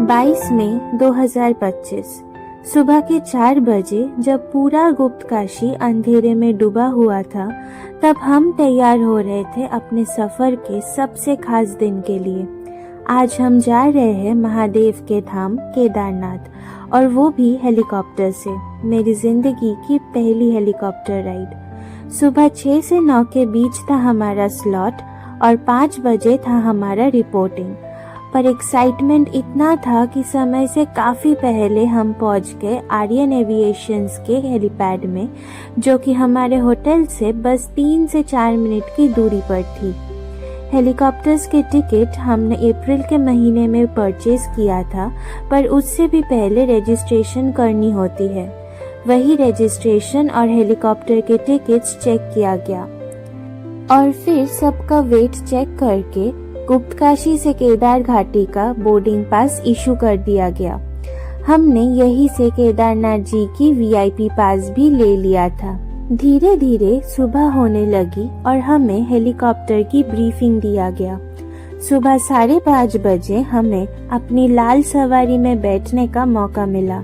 22 मई 2025 सुबह के 4 बजे जब पूरा गुप्त काशी अंधेरे में डूबा हुआ था, तब हम तैयार हो रहे थे अपने सफर के सबसे खास दिन के लिए। आज हम जा रहे हैं महादेव के धाम केदारनाथ, और वो भी हेलीकॉप्टर से। मेरी जिंदगी की पहली हेलीकॉप्टर राइड। सुबह 6 से 9 के बीच था हमारा स्लॉट और 5 बजे था हमारा रिपोर्टिंग। पर एक्साइटमेंट इतना था कि समय से काफ़ी पहले हम पहुंच गए आर्यन एविएशंस के हेलीपैड में, जो कि हमारे होटल से बस 3 से 4 मिनट की दूरी पर थी। हेलीकॉप्टर्स के टिकट हमने अप्रैल के महीने में परचेज किया था, पर उससे भी पहले रजिस्ट्रेशन करनी होती है। वही रजिस्ट्रेशन और हेलीकॉप्टर के टिकट्स चेक किया गया और फिर सबका वेट चेक करके गुप्तकाशी से केदार घाटी का बोर्डिंग पास इशू कर दिया गया। हमने यही से केदारनाथ जी की वीआईपी पास भी ले लिया था। धीरे धीरे सुबह होने लगी और हमें हेलीकॉप्टर की ब्रीफिंग दिया गया। सुबह 5:30 बजे हमें अपनी लाल सवारी में बैठने का मौका मिला।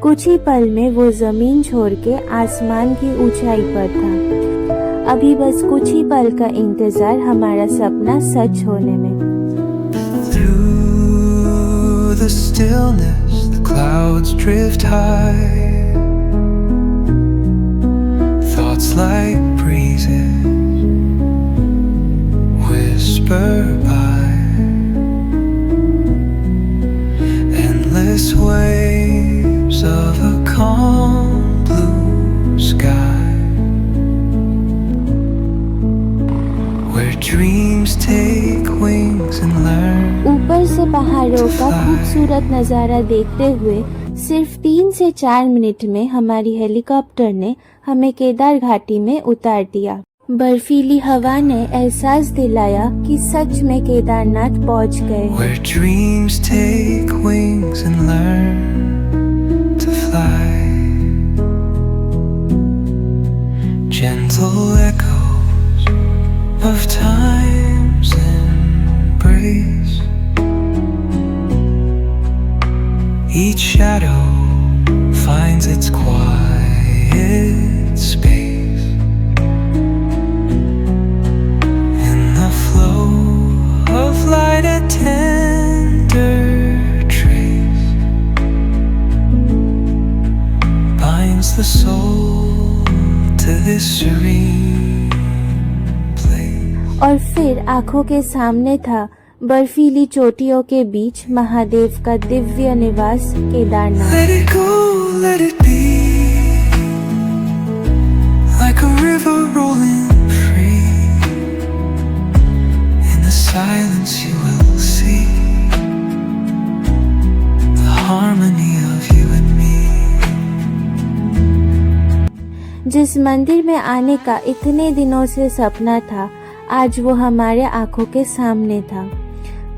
कुछ ही पल में वो जमीन छोड़ के आसमान की ऊंचाई पर था। अभी बस कुछ ही पल का इंतजार हमारा सपना सच होने में। Through the stillness, the clouds drift high. Thoughts like breezes whisper by. Endless waves of a calm blue sky. Dreams take wings and learn. ऊपर से पहाड़ों का खूबसूरत नज़ारा देखते हुए सिर्फ 3 से 4 मिनट में हमारी हेलीकॉप्टर ने हमें केदार घाटी में उतार दिया। बर्फीली हवा ने एहसास दिलाया कि सच में केदारनाथ पहुंच गए। Where dreams take wings and learn to fly. Gentle echo of time's embrace. Each shadow finds its quiet space. In the flow of light, a tender trace binds the soul to this serene. और फिर आंखों के सामने था बर्फीली चोटियों के बीच महादेव का दिव्य निवास Kedarnath. Let it go, let it be, like a river rolling free. In the silence you will see the harmony of you and me. जिस मंदिर में आने का इतने दिनों से सपना था, आज वो हमारे आंखों के सामने था।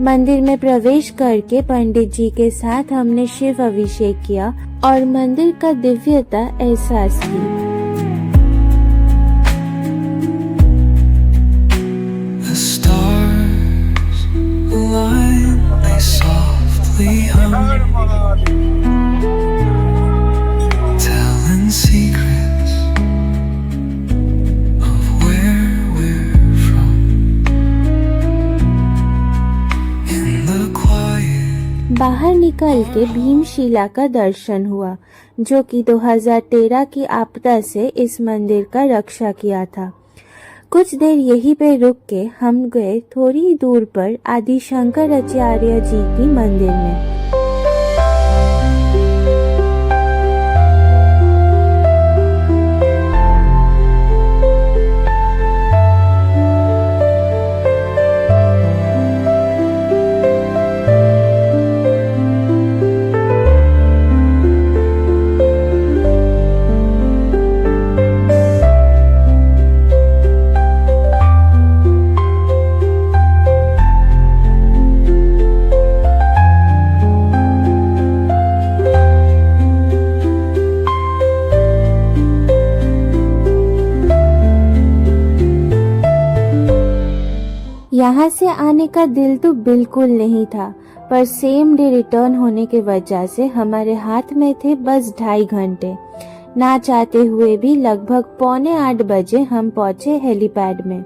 मंदिर में प्रवेश करके पंडित जी के साथ हमने शिव अभिषेक किया और मंदिर का दिव्यता एहसास की। The stars align, they softly hum, telling secrets. बाहर निकल के भीमशिला का दर्शन हुआ, जो कि 2013 की आपदा से इस मंदिर का रक्षा किया था। कुछ देर यहीं पे रुक के हम गए थोड़ी दूर पर आदि शंकराचार्य जी की मंदिर में। यहाँ से आने का दिल तो बिल्कुल नहीं था, पर सेम डे रिटर्न होने की वजह से हमारे हाथ में थे बस 2.5 घंटे। ना चाहते हुए भी लगभग 7:45 बजे हम पहुंचे हेलीपैड में।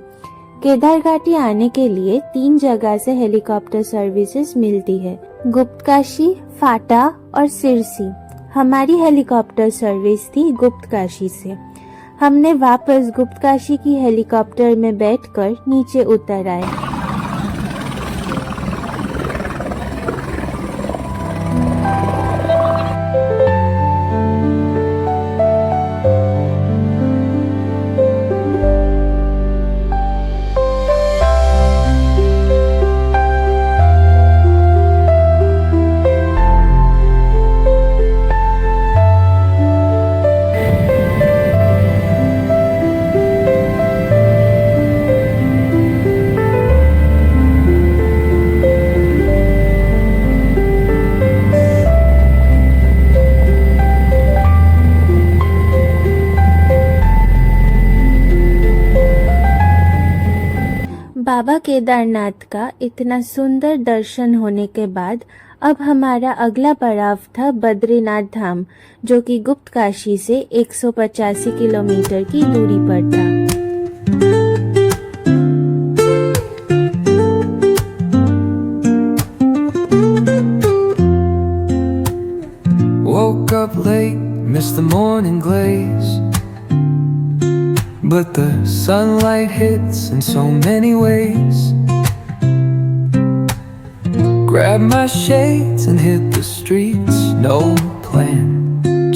केदारघाटी आने के लिए 3 जगह से हेलीकॉप्टर सर्विसेज मिलती है, गुप्तकाशी, फाटा और सिरसी। हमारी हेलीकॉप्टर सर्विस थी गुप्तकाशी से। हमने वापस गुप्तकाशी की हेलीकॉप्टर में बैठकर नीचे उतर आए। बाबा केदारनाथ का इतना सुंदर दर्शन होने के बाद अब हमारा अगला पड़ाव था बद्रीनाथ धाम, जो कि गुप्तकाशी से 185 किलोमीटर की दूरी पर था। Woke up late, missed the morning glaze, but the sunlight hits in so many ways. Grabbed my shades and hit the streets, no plan,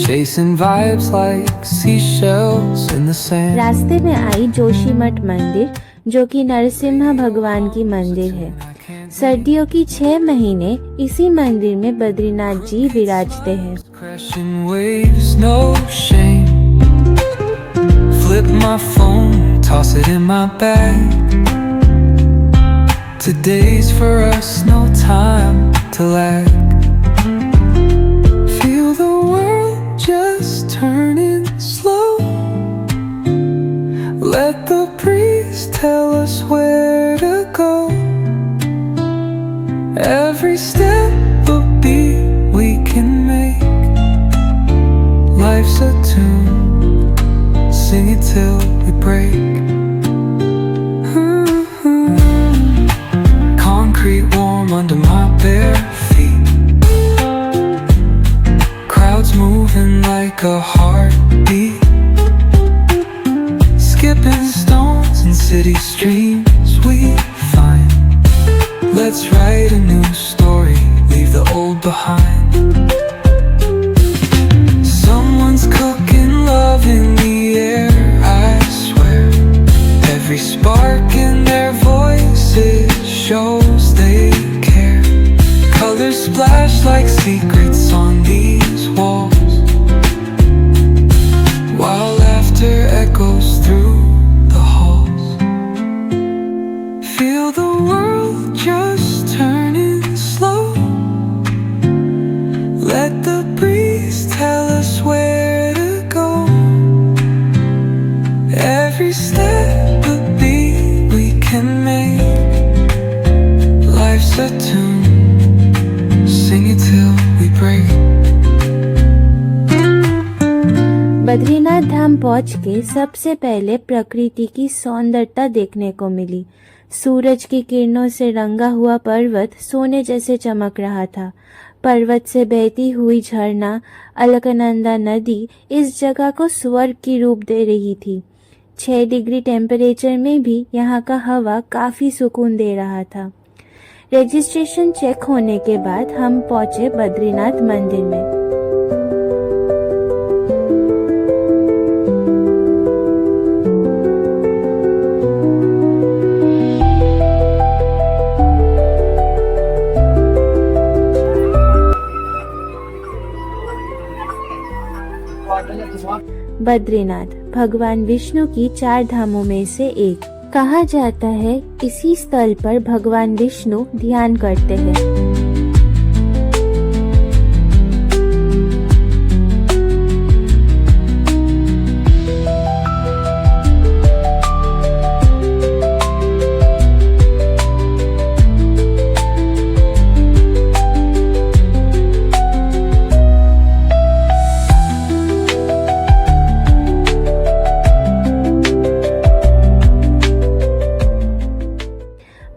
chasing vibes like seashells in the sand. रास्ते में आई जोशीमठ मंदिर, जो कि नरसिम्हा भगवान की मंदिर है। सर्दियों की 6 महीने इसी मंदिर में बद्रीनाथ जी विराजते हैं। Crashing waves, no shame. Flip my phone, toss it in my bag. Today's for us, no time to lag. Feel the world just turning slow. Let the breeze tell us where to go. Every step a beat we can make. Life's a tune, sing it till we break. Concrete warm under my bare feet. Crowds moving like a heartbeat. Skipping stones in city streams we find. Let's write a new story, leave the old behind. Someone's cooking love in the air, I swear. Every spark in their voices shows they care. Colors splash like secrets on these walls, while laughter echoes through the halls. Feel the world just turning slow. Let the breeze tell us where to go. Every step a beat we can make. Life's a tune, sing it till we break. Badrinath धाम पहुंच के सबसे पहले प्रकृति की सौंदर्यता देखने को मिली। सूरज की किरणों से रंगा हुआ पर्वत सोने जैसे चमक रहा था। पर्वत से बहती हुई झरना अलकनंदा नदी इस जगह को स्वर्ग की रूप दे रही थी। 6 डिग्री टेम्परेचर में भी यहाँ का हवा काफी सुकून दे रहा था। रजिस्ट्रेशन चेक होने के बाद हम पहुंचे बद्रीनाथ मंदिर में। बद्रीनाथ भगवान विष्णु की 4 धामों में से एक। कहा जाता है इसी स्थल पर भगवान विष्णु ध्यान करते हैं।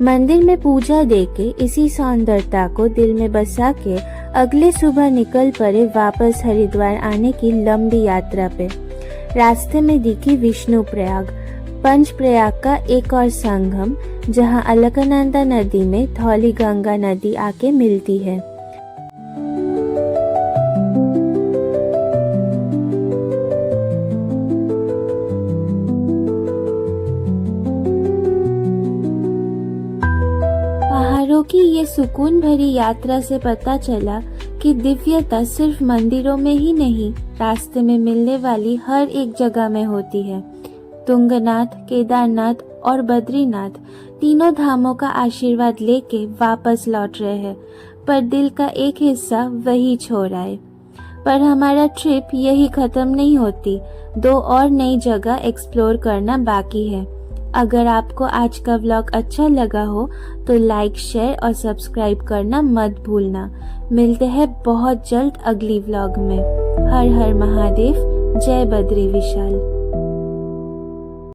मंदिर में पूजा देके इसी सौंदर्यता को दिल में बसा के अगले सुबह निकल पड़े वापस हरिद्वार आने की लंबी यात्रा पे। रास्ते में दिखी विष्णु प्रयाग, पंच प्रयाग का एक और संगम, जहां अलकनंदा नदी में धौली गंगा नदी आके मिलती है। पहाड़ों की ये सुकून भरी यात्रा से पता चला कि दिव्यता सिर्फ मंदिरों में ही नहीं, रास्ते में मिलने वाली हर एक जगह में होती है। तुंगनाथ, केदारनाथ और बद्रीनाथ तीनों धामों का आशीर्वाद लेके वापस लौट रहे हैं, पर दिल का एक हिस्सा वही छोड़ आए। पर हमारा ट्रिप यही खत्म नहीं होती, 2 और नई जगह एक्सप्लोर करना बाकी है। अगर आपको आज का व्लॉग अच्छा लगा हो तो लाइक, शेयर और सब्सक्राइब करना मत भूलना। मिलते हैं बहुत जल्द अगली व्लॉग में। हर हर महादेव, जय बद्री विशाल।